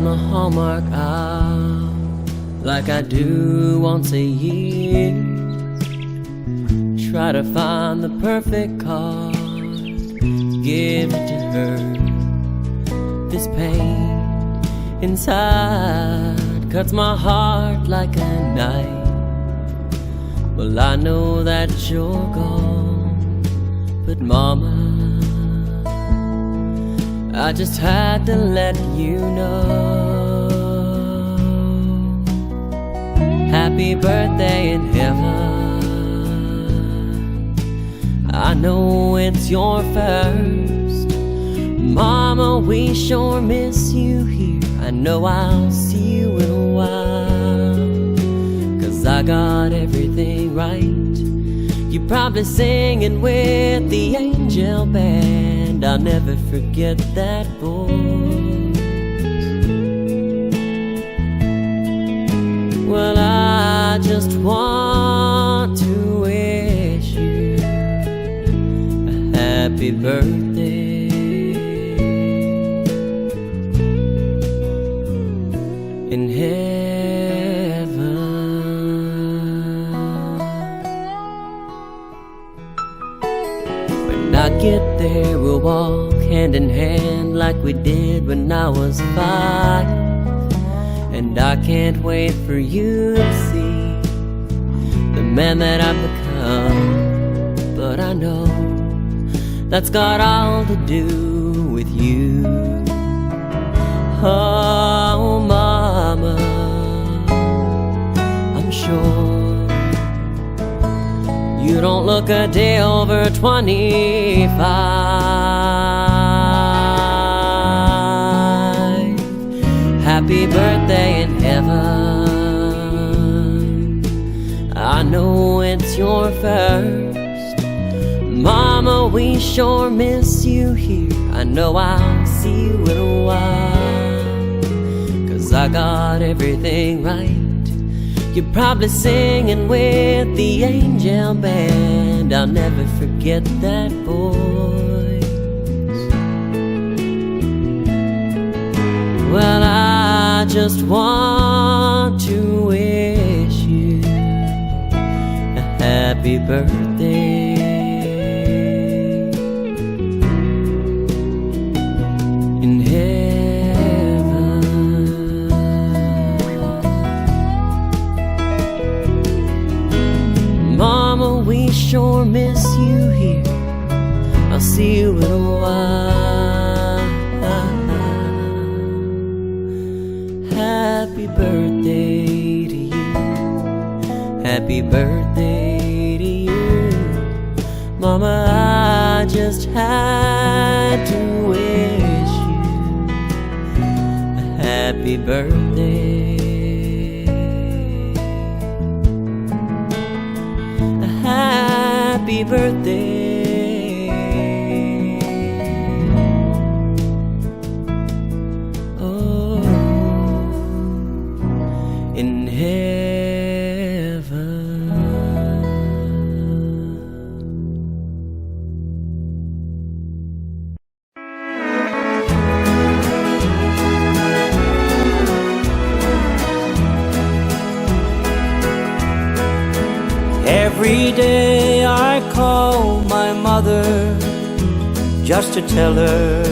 round the Hallmark aisle like I do once a year. Try to find the perfect card, give it to her. This pain inside cuts my heart like a knife. Well, I know that you're gone, but mama, I just had to let you know. Happy birthday in heaven. I know it's your first. Mama, we sure miss you here. I know I'll see you in a while, 'cause I got everything right. You're probably singing with the angel band. I'll never forget that voice. Well, I just want to wish you a happy birthday in heaven. When I get there, we'll walk hand in hand like we did when I was 5. And I can't wait for you to see the man that I've become. But I know that's got all to do with you. Oh, mama, I'm sure you don't look a day over 25. Happy birthday in heaven. I know it's your first. Mama, we sure miss you here. I know I'll see you in a while, 'cause I got everything right. You're probably singing with the angel band. I'll never forget that voice. Well, I just want to wish you a happy birthday in heaven. Mama, we sure miss you here. I'll see you in a while. Happy birthday to you. Happy birthday to you. Mama, I just had to wish you a happy birthday. A happy birthday. In heaven. Every day I call my mother just to tell her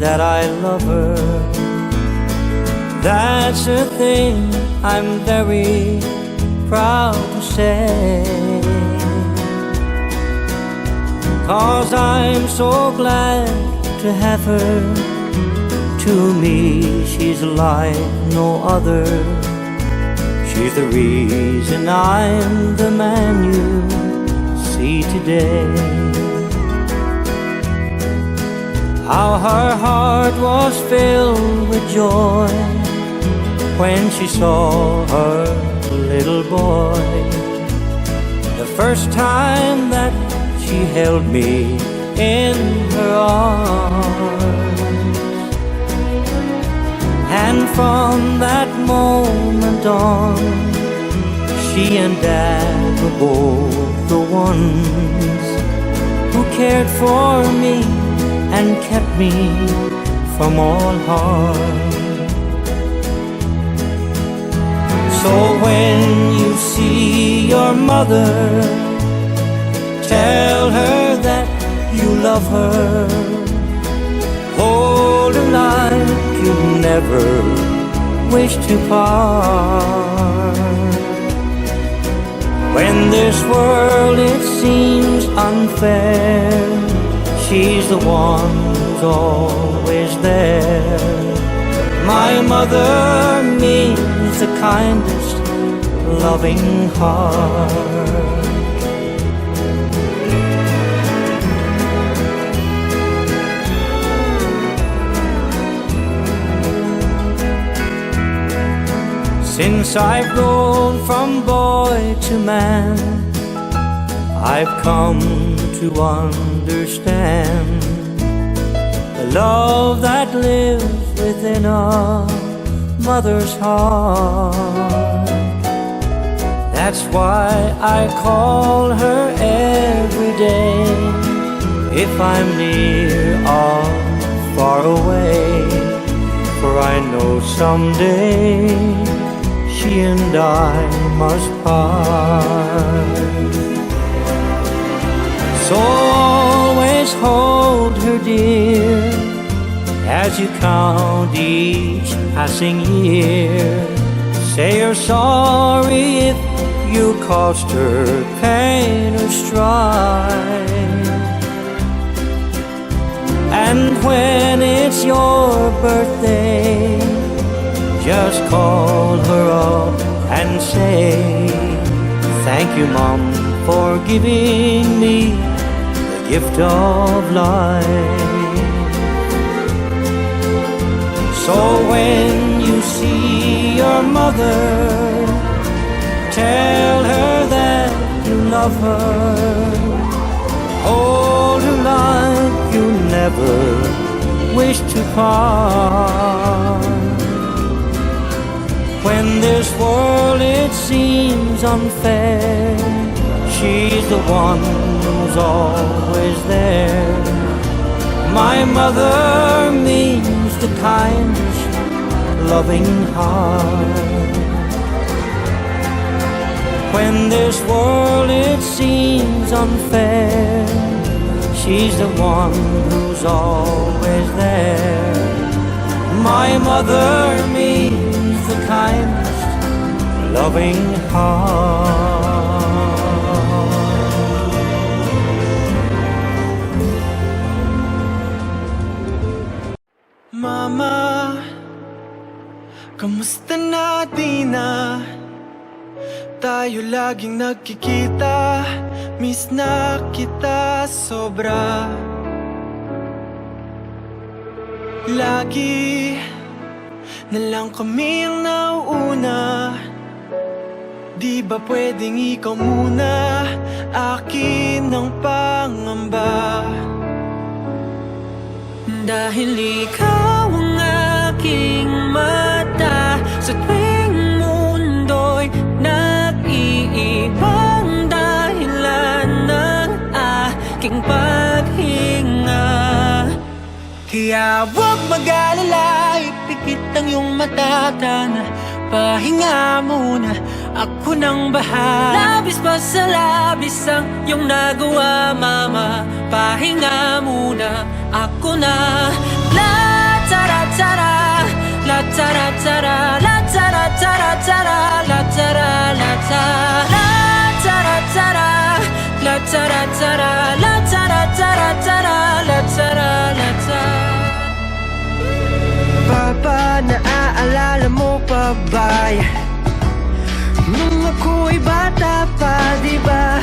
that I love her. That's a thing I'm very proud to say, 'cause I'm so glad to have her. To me, she's like no other. She's the reason I'm the man you see today. How her heart was filled with joy when she saw her little boy, the first time that she held me in her arms. And from that moment on, she and Dad were both the ones who cared for me and kept me from all harm. So when you see your mother, tell her that you love her. Hold her like you never wish to part. When this world it seems unfair, she's the one who's always there. My mother means the kindest, loving heart. Since I've grown from boy to man, I've come to understand the love that lives within a mother's heart. That's why I call her every day, if I'm near or far away, for I know someday she and I must part. So always hold her dear as you count each passing year. Say you're sorry if you caused her pain or strife. And when it's your birthday, just call her up and say, thank you, Mom, for giving me the gift of life. So when you see your mother, tell her that you love her. Hold her like you never wish to part. When this world it seems unfair, she's the one who's always there. My mother means the kindest, loving heart. When this world it seems unfair, she's the one who's always there. My mother means the kindest, loving heart. Mama, kamusta na di na? Tayo laging nagkikita, miss na kita sobra. Lagi na lang kami ang nauuna. Di ba pwedeng ikaw muna, akin ang pangamba? Dahil ikaw ang aking mata, sa tuwing mundo'y nag-iibang dahilan ng aking paghinga. Kaya huwag mag-alala, ipikit ang iyong mata, tana, pahinga muna, ako nang bahala. Labis pa sa labis ang iyong nagawa, mama, pahinga muna, ako na. La tara tara, la tara tara, la tara tara tara, la tara la tara, la tara tara, la tara tara, la tara tara tara, la tara la tara. Papa, naaalala mo pa ba nung ako'y bata pa, diba?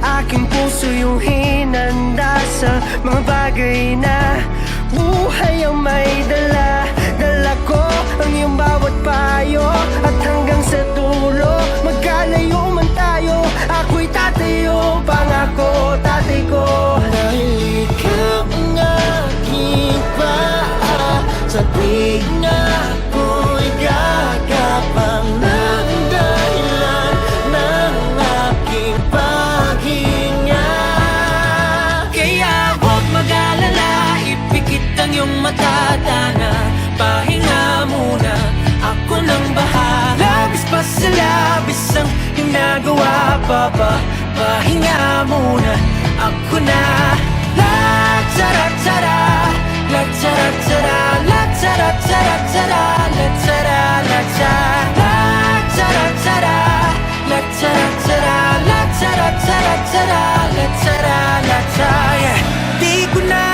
Aking puso yung hinanda sa mga bagay na buhay ang may dala. Dala ko ang iyong bawat payo, at hanggang sa dulo, magkalayo man tayo, ako'y tatayo, pangako tatay ko. Dahil ikaw ang aking paa, sa tuwing na ako'y gagapang ng dahilan ng aking paghinga. Kaya huwag mag-alala, ipikit ang iyong mata, tana, pahinga muna, ako nang bahala. Labis pa sila nagawa pa ba? Pahinga muna, ako na. La-tara-tara, la-tara-tara, la-tara-tara-tara, la-tara, la-tara, la-tara-tara, la-tara-tara, la-tara-tara-tara, la-tara, la-tara. Yeah. Di ko na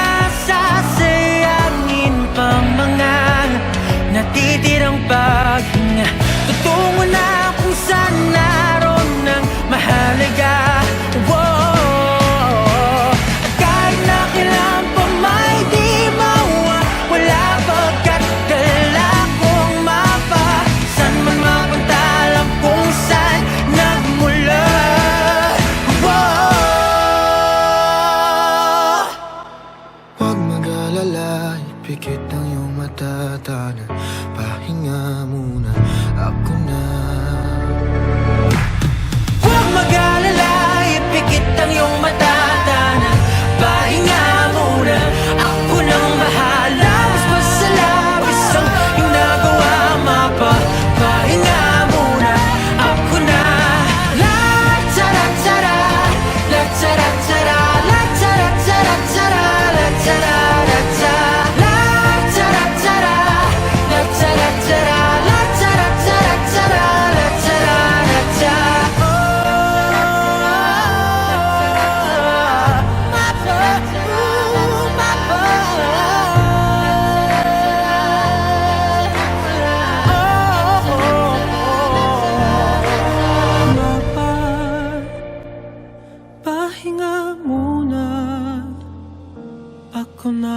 sasayangin pa mga natitirang paghinga. Tutungo na kung saan naroon ng mahalaga. Whoa. Kahit na kailan pa may di mawawala, pagkat dala kong mapa. Saan man mapunta, alam kung saan nagmula. Whoa. Huwag mag-alala, ipikit ang iyong mata, tana. Pahinga muna, ako na. Huwag mag-alala, ipikit ang iyong mata, tana. Pahinga muna, ako nang bahala. Mas masalabis ang iyong nagawa, mapa. Pahinga muna, ako na. La-tara-tara, la-tara-tara, la-tara-tara-tara, la-tara-tara, la-tara-tara, la-tara-tara, la-tara-tara-tara, la-tara-tara. Pahinga muna, ako na.